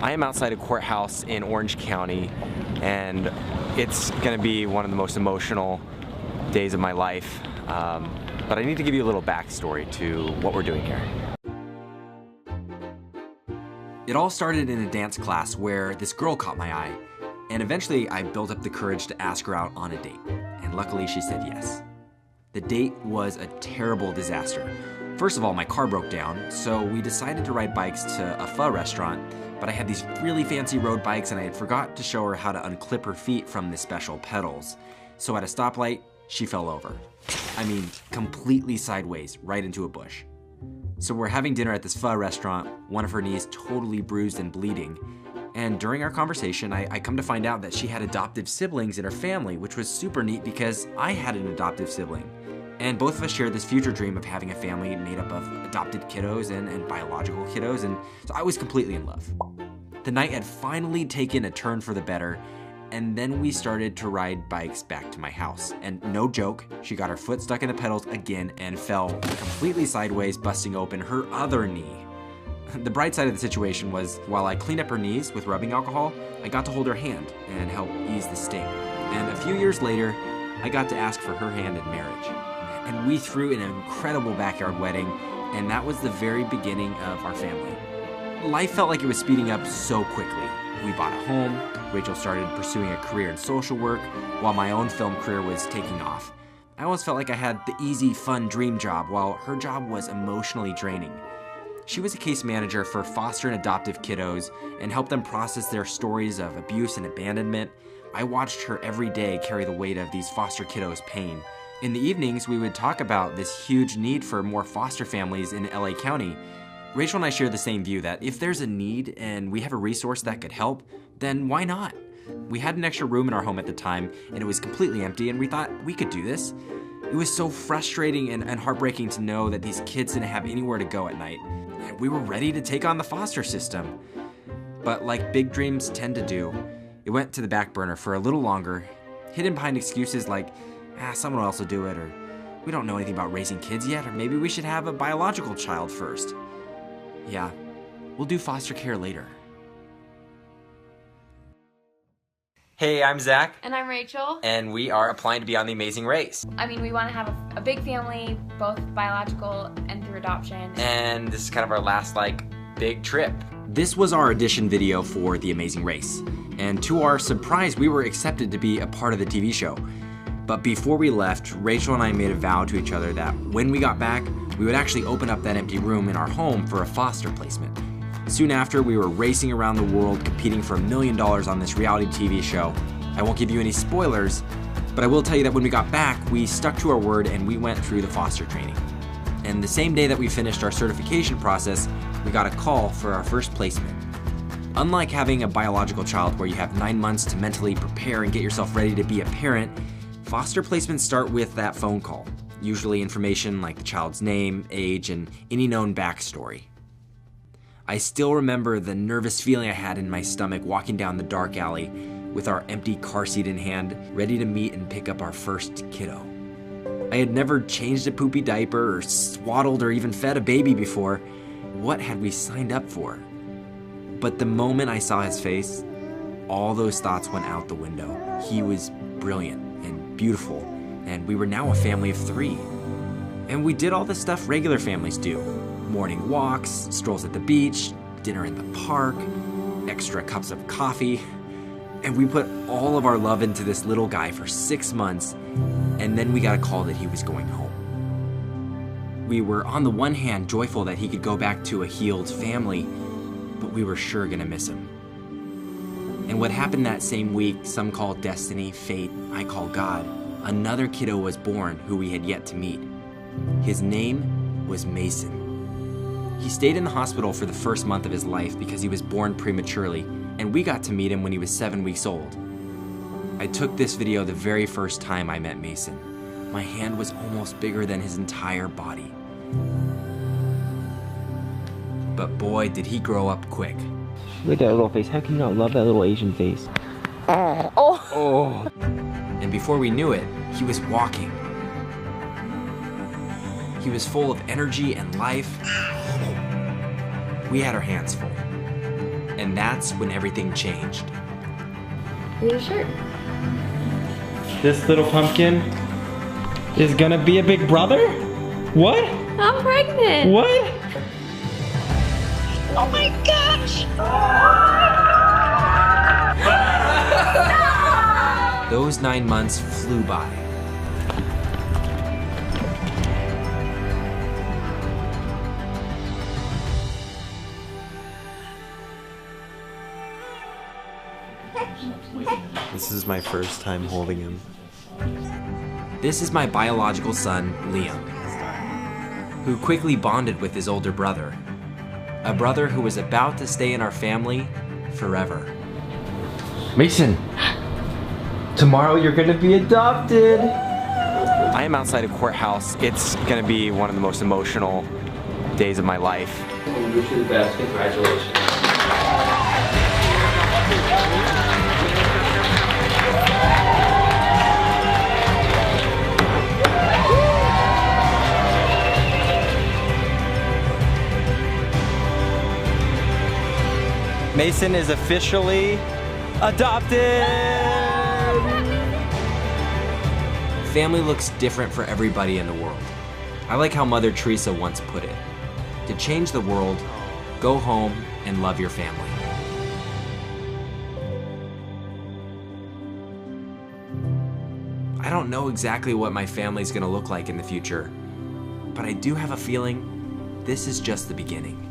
I am outside a courthouse in Orange County, and it's going to be one of the most emotional days of my life. But I need to give you a little backstory to what we're doing here. It all started in a dance class where this girl caught my eye, and eventually I built up the courage to ask her out on a date, and luckily she said yes. The date was a terrible disaster. First of all, my car broke down, so we decided to ride bikes to a pho restaurant, but I had these really fancy road bikes and I had forgot to show her how to unclip her feet from the special pedals. So at a stoplight, she fell over. I mean, completely sideways, right into a bush. So we're having dinner at this pho restaurant, one of her knees totally bruised and bleeding. And during our conversation, I come to find out that she had adoptive siblings in her family, which was super neat because I had an adoptive sibling. And both of us shared this future dream of having a family made up of adopted kiddos and biological kiddos, and so I was completely in love. The night had finally taken a turn for the better, and then we started to ride bikes back to my house. And no joke, she got her foot stuck in the pedals again and fell completely sideways, busting open her other knee. The bright side of the situation was, while I cleaned up her knees with rubbing alcohol, I got to hold her hand and help ease the sting. And a few years later, I got to ask for her hand in marriage. And we threw an incredible backyard wedding, and that was the very beginning of our family. Life felt like it was speeding up so quickly. We bought a home, Rachel started pursuing a career in social work, while my own film career was taking off. I always felt like I had the easy, fun dream job, while her job was emotionally draining. She was a case manager for foster and adoptive kiddos and helped them process their stories of abuse and abandonment. I watched her every day carry the weight of these foster kiddos' pain. In the evenings, we would talk about this huge need for more foster families in LA County. Rachel and I share the same view that if there's a need and we have a resource that could help, then why not? We had an extra room in our home at the time, and it was completely empty, and we thought we could do this. It was so frustrating and heartbreaking to know that these kids didn't have anywhere to go at night, and we were ready to take on the foster system. But like big dreams tend to do, it went to the back burner for a little longer, hidden behind excuses like, someone else will do it, or we don't know anything about raising kids yet, or maybe we should have a biological child first. Yeah, we'll do foster care later. Hey, I'm Zach. And I'm Rachel. And we are applying to be on The Amazing Race. I mean, we want to have a big family, both biological and through adoption. And this is kind of our last, big trip. This was our audition video for The Amazing Race. And to our surprise, we were accepted to be a part of the TV show. But before we left, Rachel and I made a vow to each other that when we got back, we would actually open up that empty room in our home for a foster placement. Soon after, we were racing around the world competing for $1 million on this reality TV show. I won't give you any spoilers, but I will tell you that when we got back, we stuck to our word and we went through the foster training. And the same day that we finished our certification process, we got a call for our first placement. Unlike having a biological child where you have 9 months to mentally prepare and get yourself ready to be a parent, foster placements start with that phone call, usually information like the child's name, age, and any known backstory. I still remember the nervous feeling I had in my stomach walking down the dark alley with our empty car seat in hand, ready to meet and pick up our first kiddo. I had never changed a poopy diaper or swaddled or even fed a baby before. What had we signed up for? But the moment I saw his face, all those thoughts went out the window. He was brilliant and beautiful, and we were now a family of 3. And we did all the stuff regular families do. Morning walks, strolls at the beach, dinner in the park, extra cups of coffee. And we put all of our love into this little guy for 6 months, and then we got a call that he was going home. We were on the one hand joyful that he could go back to a healed family, but we were sure gonna miss him. And what happened that same week, some call destiny, fate, I call God. Another kiddo was born who we had yet to meet. His name was Mason. He stayed in the hospital for the first month of his life because he was born prematurely, and we got to meet him when he was 7 weeks old. I took this video the very first time I met Mason. My hand was almost bigger than his entire body. But boy, did he grow up quick. Look at that little face. How can you not love that little Asian face? Oh. And before we knew it, he was walking. He was full of energy and life. We had our hands full. And that's when everything changed. Need a shirt. This little pumpkin is gonna be a big brother? What? I'm pregnant. What? Oh my gosh. Those 9 months flew by. This is my first time holding him. This is my biological son, Liam, who quickly bonded with his older brother. A brother who was about to stay in our family forever. Mason, tomorrow you're gonna be adopted. I am outside a courthouse. It's gonna be one of the most emotional days of my life. I wish you the best. Congratulations. Mason is officially adopted! Family looks different for everybody in the world. I like how Mother Teresa once put it. To change the world, go home and love your family. I don't know exactly what my family's gonna look like in the future, but I do have a feeling this is just the beginning.